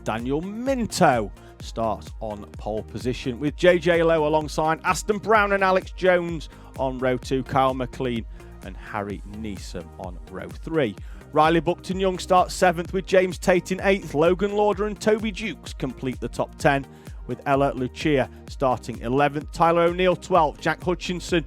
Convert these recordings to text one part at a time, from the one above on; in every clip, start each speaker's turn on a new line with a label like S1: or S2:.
S1: Daniel Minto starts on pole position, with JJ Lowe alongside Aston Brown and Alex Jones on row 2, Kyle McLean and Harry Neeson on row 3. Riley Buckton-Young starts 7th, with James Tate in 8th. Logan Lauder and Toby Dukes complete the top 10, with Ella Lucia starting 11th. Tyler O'Neill 12th, Jack Hutchinson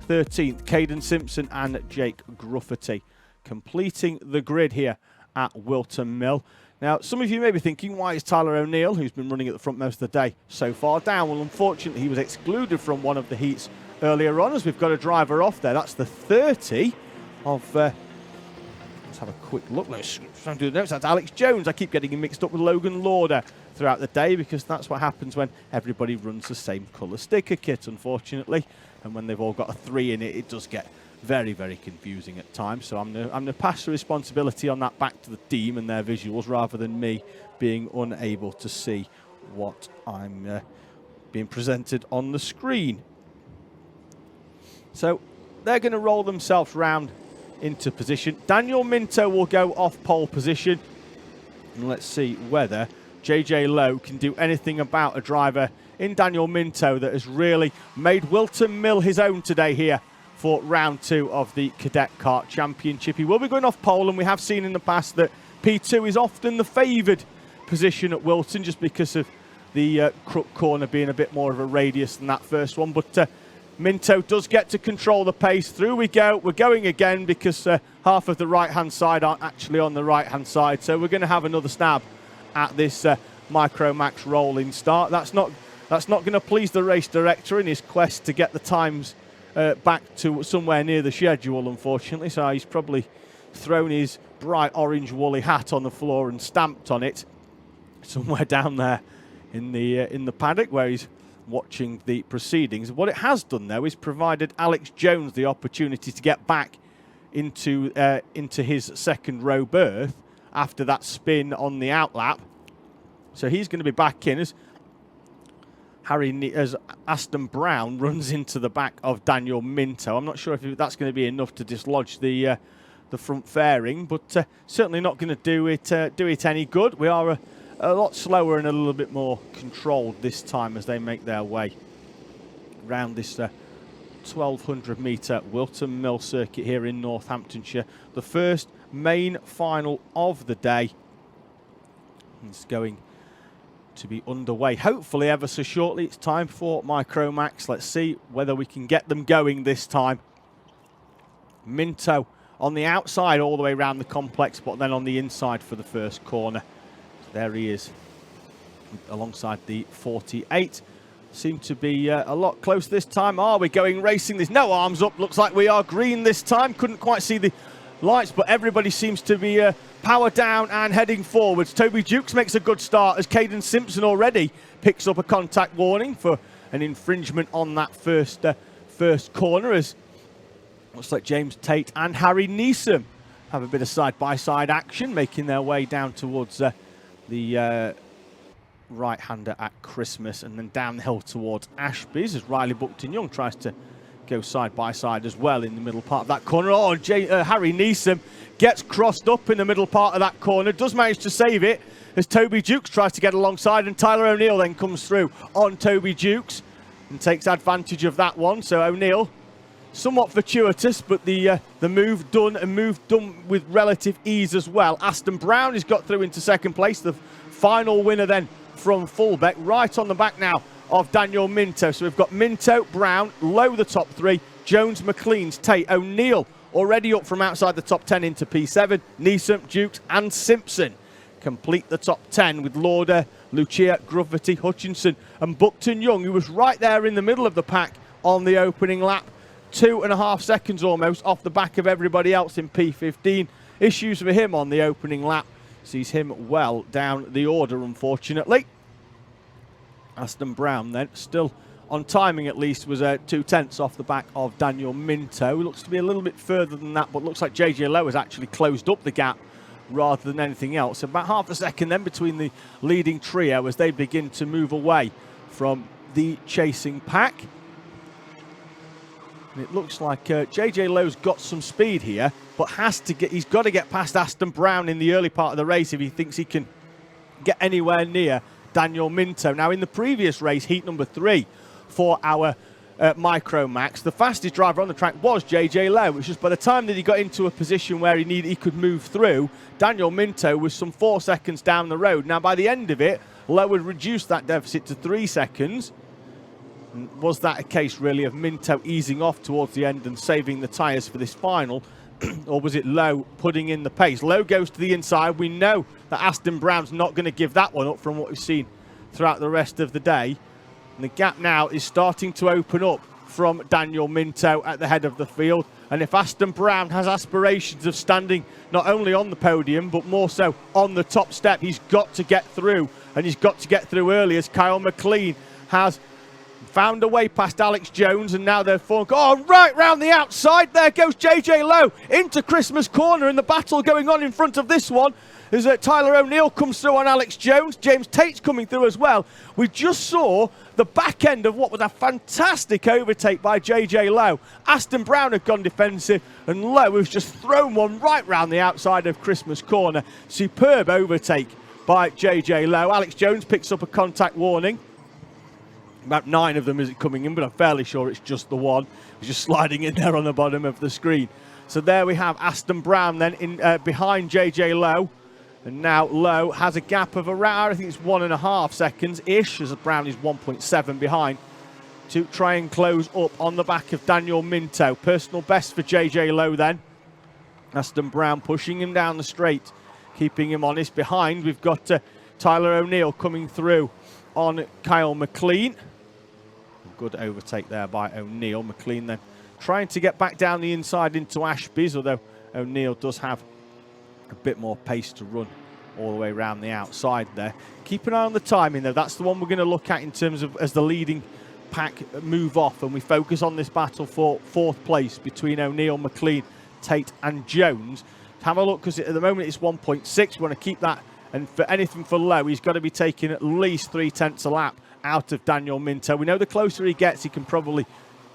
S1: 13th, Caden Simpson and Jake Grufferty completing the grid here at Whilton Mill. Now, some of you may be thinking, why is Tyler O'Neill, who's been running at the front most of the day, so far down? Well, unfortunately, he was excluded from one of the heats earlier on, as we've got a driver off there. That's the 30 of... let's have a quick look. Let's try and do the notes. That's Alex Jones. I keep getting him mixed up with Logan Lauder throughout the day, because that's what happens when everybody runs the same colour sticker kit, unfortunately. And when they've all got a 3 in it, it does get very, very confusing at times. So I'm going to pass the responsibility on that back to the team and their visuals, rather than me being unable to see what I'm being presented on the screen. So they're going to roll themselves round into position. Daniel Minto will go off pole position. And let's see whether JJ Lowe can do anything about a driver in Daniel Minto that has really made Whilton Mill his own today here for round 2 of the Cadet Kart Championship. He will be going off pole, and we have seen in the past that P2 is often the favoured position at Whilton, just because of the crook corner being a bit more of a radius than that first one. But Minto does get to control the pace. Through we go. We're going again, because half of the right-hand side aren't actually on the right-hand side. So we're going to have another stab at this Micromax rolling start. That's not going to please the race director in his quest to get the times back to somewhere near the schedule, unfortunately. So he's probably thrown his bright orange woolly hat on the floor and stamped on it somewhere down there in the paddock where he's watching the proceedings. What it has done, though, is provided Alex Jones the opportunity to get back into his second row berth after that spin on the outlap. So he's going to be back in as Aston Brown runs into the back of Daniel Minto. I'm not sure if that's going to be enough to dislodge the front fairing, but certainly not going to do it any good. We are a lot slower and a little bit more controlled this time as they make their way around this 1,200 metre Whilton Mill circuit here in Northamptonshire. The first main final of the day is going to be underway, hopefully ever so shortly. It's time for Micromax. Let's see whether we can get them going this time. Minto on the outside all the way around the complex, but then on the inside for the first corner. There he is alongside the 48. Seem to be a lot closer this time. Are we going racing? There's no arms up. Looks like we are green this time. Couldn't quite see the lights, but everybody seems to be power down and heading forwards. Toby Dukes makes a good start, as Caden Simpson already picks up a contact warning for an infringement on that first corner, as looks like James Tate and Harry Neeson have a bit of side-by-side action, making their way down towards the right-hander at Christmas, and then down the hill towards Ashby's, as Riley Buckton-Young tries to go side-by-side as well in the middle part of that corner. Oh, Harry Neeson gets crossed up in the middle part of that corner, does manage to save it as Toby Dukes tries to get alongside, and Tyler O'Neill then comes through on Toby Dukes and takes advantage of that one. So O'Neill, somewhat fortuitous, but the move done with relative ease as well. Aston Brown has got through into second place, the final winner then from Fullbeck, right on the back now of Daniel Minto. So we've got Minto, Brown, Lowe the top 3, Jones, McLean's, Tate, O'Neill already up from outside the top 10 into P7, Neeson, Dukes and Simpson complete the top 10, with Lauder, Lucia, Grufferty, Hutchinson and Buckton-Young, who was right there in the middle of the pack on the opening lap. 2.5 seconds almost off the back of everybody else in P15. Issues for him on the opening lap. Sees him well down the order, unfortunately. Aston Brown then, still on timing at least, was 0.2 off the back of Daniel Minto. Looks to be a little bit further than that, but looks like JJ Lowe has actually closed up the gap rather than anything else. About half a second then between the leading trio as they begin to move away from the chasing pack. And it looks like JJ Lowe's got some speed here, but he's got to get past Aston Brown in the early part of the race if he thinks he can get anywhere near Daniel Minto. Now, in the previous race, heat number 3 for our Micro Max, the fastest driver on the track was JJ Lowe. It's just by the time that he got into a position where he could move through, Daniel Minto was some 4 seconds down the road. Now, by the end of it, Lowe had reduced that deficit to 3 seconds. And was that a case, really, of Minto easing off towards the end and saving the tyres for this final? Or was it Lowe putting in the pace? Lowe goes to the inside. We know that Aston Brown's not going to give that one up from what we've seen throughout the rest of the day. And the gap now is starting to open up from Daniel Minto at the head of the field. And if Aston Brown has aspirations of standing not only on the podium, but more so on the top step, he's got to get through. And he's got to get through early, as Kyle McLean has found a way past Alex Jones, and now they're falling. Oh, right round the outside. There goes JJ Lowe into Christmas corner, and the battle going on in front of this one is that Tyler O'Neill comes through on Alex Jones. James Tate's coming through as well. We just saw the back end of what was a fantastic overtake by JJ Lowe. Aston Brown had gone defensive, and Lowe has just thrown one right round the outside of Christmas corner. Superb overtake by JJ Lowe. Alex Jones picks up a contact warning. About 9 of them is coming in, but I'm fairly sure it's just the one. It's just sliding in there on the bottom of the screen. So there we have Aston Brown then in behind JJ Lowe. And now Lowe has a gap of around, I think it's 1.5 seconds-ish, as Brown is 1.7 behind, to try and close up on the back of Daniel Minto. Personal best for JJ Lowe then. Aston Brown pushing him down the straight, keeping him honest. Behind, we've got Tyler O'Neill coming through on Kyle McLean. Good overtake there by O'Neill. McLean then trying to get back down the inside into Ashby's, although O'Neill does have a bit more pace to run all the way around the outside there. Keep an eye on the timing though. That's the one we're going to look at in terms of as the leading pack move off and we focus on this battle for 4th place between O'Neill, McLean, Tate and Jones. Have a look, because at the moment it's 1.6. We want to keep that, and for anything for Lowe, he's got to be taking at least 3/10 a lap out of Daniel Minto. We know the closer he gets, he can probably,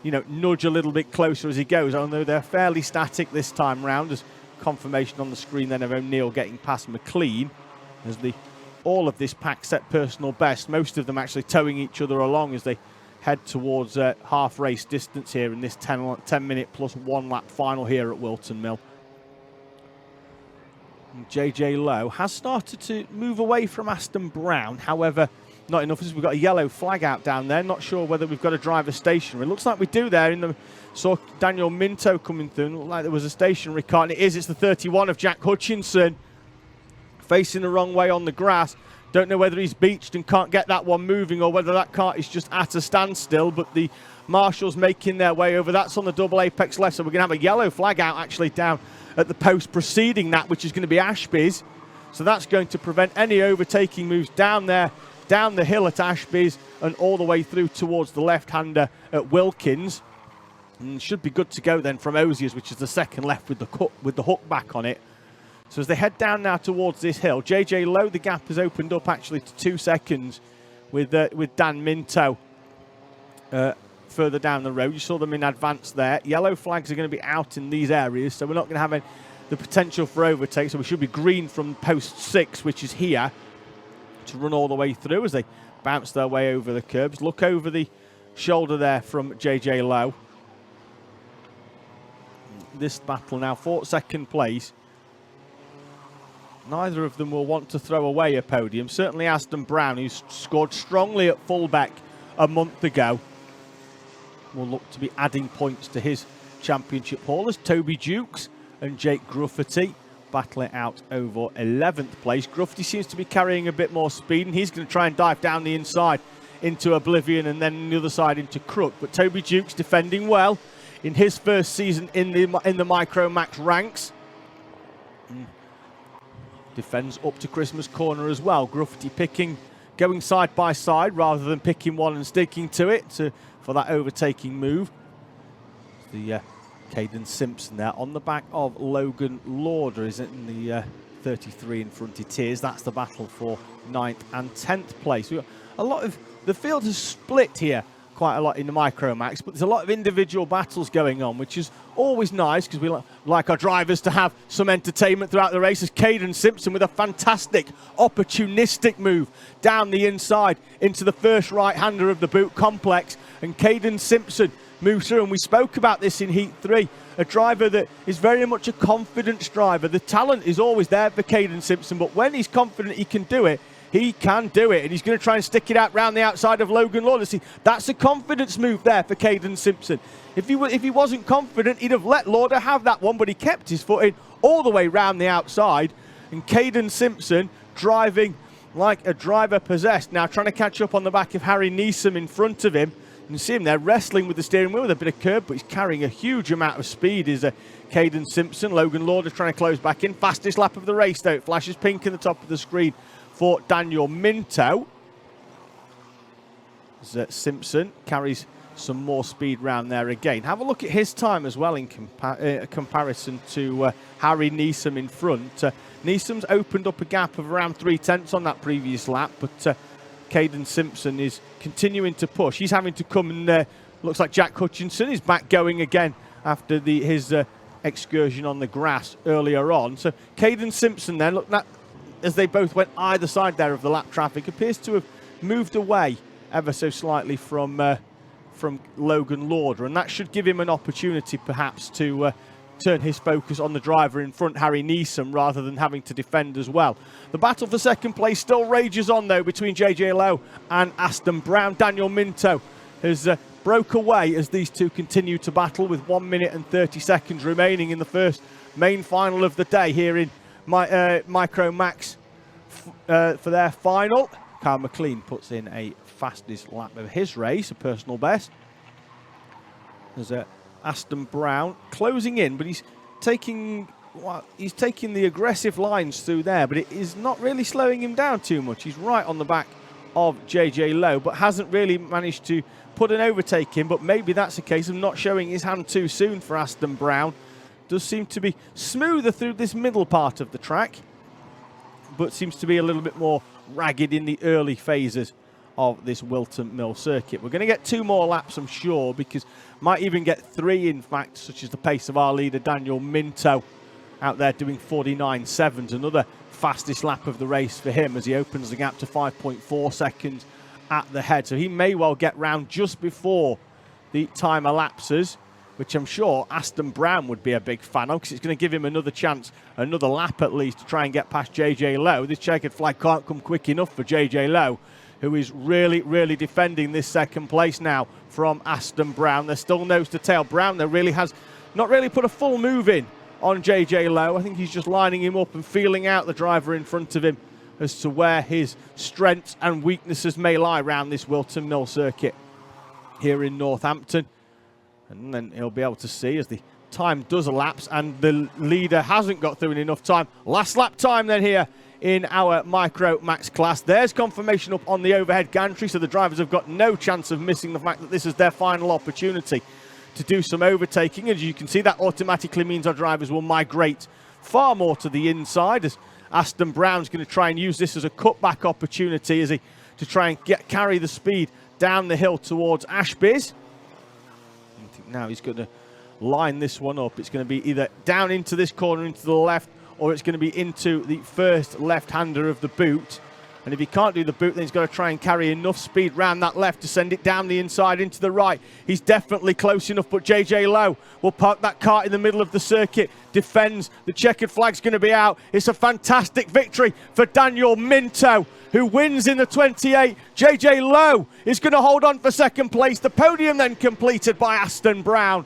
S1: nudge a little bit closer as he goes, although they're fairly static this time round. As confirmation on the screen then of O'Neill getting past McLean as all of this pack set personal best, most of them actually towing each other along as they head towards half race distance here in this 10 minute plus 1 lap final here at Whilton Mill. And JJ Lowe has started to move away from Aston Brown, however not enough, as we've got a yellow flag out down there. Not sure whether we've got a driver stationary. It looks like we do there. Saw Daniel Minto coming through. Looked like there was a stationary car, and it is. It's the 31 of Jack Hutchinson, facing the wrong way on the grass. Don't know whether he's beached and can't get that one moving, or whether that car is just at a standstill. But the marshals making their way over. That's on the double apex left, so we're going to have a yellow flag out actually down at the post preceding that, which is going to be Ashby's. So that's going to prevent any overtaking moves down there, down the hill at Ashby's and all the way through towards the left-hander at Wilkins. And should be good to go then from Osiers, which is the second left with the hook back on it. So as they head down now towards this hill, JJ Lowe, the gap has opened up actually to 2 seconds with Dan Minto further down the road. You saw them in advance there. Yellow flags are going to be out in these areas, so we're not going to have the potential for overtake. So we should be green from post 6, which is here, to run all the way through as they bounce their way over the curbs. Look over the shoulder there from JJ Lowe. This battle now for 2nd place. Neither of them will want to throw away a podium. Certainly Aston Brown, who's scored strongly at fullback a month ago, will look to be adding points to his championship haul, as Toby Dukes and Jake Gruffety battle it out over 11th place. Gruffety seems to be carrying a bit more speed, and he's going to try and dive down the inside into Oblivion and then the other side into Crook. But Toby Dukes defending well in his first season in the Micro Max ranks. Defends up to Christmas corner as well. Gruffety going side by side rather than picking one and sticking to it for that overtaking move. The Caden Simpson there on the back of Logan Lauder is in the 33 in Frontiers. That's the battle for 9th and 10th place. We've got a lot of the field has split here quite a lot in the Micromax, but there's a lot of individual battles going on, which is always nice because we like our drivers to have some entertainment throughout the races. Caden Simpson with a fantastic opportunistic move down the inside into the first right-hander of the boot complex, and Caden Simpson moves through, and we spoke about this in Heat 3, a driver that is very much a confidence driver. The talent is always there for Caden Simpson, but when he's confident he can do it, he can do it, and he's going to try and stick it out round the outside of Logan Lauder. See, that's a confidence move there for Caden Simpson. If he wasn't confident, he'd have let Lauder have that one, but he kept his foot in all the way round the outside, and Caden Simpson driving like a driver possessed. Now trying to catch up on the back of Harry Neeson in front of him. You can see him there wrestling with the steering wheel with a bit of curb, but he's carrying a huge amount of speed, is Caden Simpson. Logan Lauder trying to close back in. Fastest lap of the race, though. It flashes pink in the top of the screen for Daniel Minto. As Simpson carries some more speed round there again. Have a look at his time as well in comparison to Harry Neeson in front. Neeson's opened up a gap of around 3/10 on that previous lap, but Caden Simpson is continuing to push. He's having to come and looks like Jack Hutchinson is back going again after his excursion on the grass earlier on. So Caden Simpson then, look, that as they both went either side there of the lap traffic, appears to have moved away ever so slightly from Logan Lauder, and that should give him an opportunity perhaps to turn his focus on the driver in front, Harry Neeson, rather than having to defend as well. The battle for second place still rages on, though, between JJ Lowe and Aston Brown. Daniel Minto has broke away as these two continue to battle with 1 minute and 30 seconds remaining in the first main final of the day here in Micromax for their final. Kyle McLean puts in a fastest lap of his race, a personal best. There's Aston Brown closing in, but he's taking the aggressive lines through there, but it is not really slowing him down too much. He's right on the back of JJ Lowe, but hasn't really managed to put an overtake in, but maybe that's a case of not showing his hand too soon for Aston Brown. Does seem to be smoother through this middle part of the track, but seems to be a little bit more ragged in the early phases of this Whilton Mill circuit. We're going to get 2 more laps, I'm sure, because might even get 3, in fact, such as the pace of our leader, Daniel Minto, out there doing 49.7s. Another fastest lap of the race for him as he opens the gap to 5.4 seconds at the head. So he may well get round just before the time elapses, which I'm sure Aston Brown would be a big fan of, because it's going to give him another chance, another lap at least, to try and get past JJ Lowe. This checkered flag can't come quick enough for JJ Lowe, who is really, really defending this second place now from Aston Brown. They're still nose to tail. Brown there really has not really put a full move in on JJ Lowe. I think he's just lining him up and feeling out the driver in front of him as to where his strengths and weaknesses may lie around this Whilton Mill circuit here in Northampton. And then he'll be able to see as the time does elapse and the leader hasn't got through in enough time. Last lap time then here in our Micromax class. There's confirmation up on the overhead gantry, so the drivers have got no chance of missing the fact that this is their final opportunity to do some overtaking. As you can see, that automatically means our drivers will migrate far more to the inside, as Aston Brown's going to try and use this as a cutback opportunity to try and carry the speed down the hill towards Ashby's. I think now he's going to line this one up. It's going to be either down into this corner into the left, or it's going to be into the first left-hander of the boot. And if he can't do the boot, then he's got to try and carry enough speed round that left to send it down the inside into the right. He's definitely close enough, but JJ Lowe will park that car in the middle of the circuit, defends. The checkered flag's going to be out. It's a fantastic victory for Daniel Minto, who wins in the 28. JJ Lowe is going to hold on for second place. The podium then completed by Aston Brown.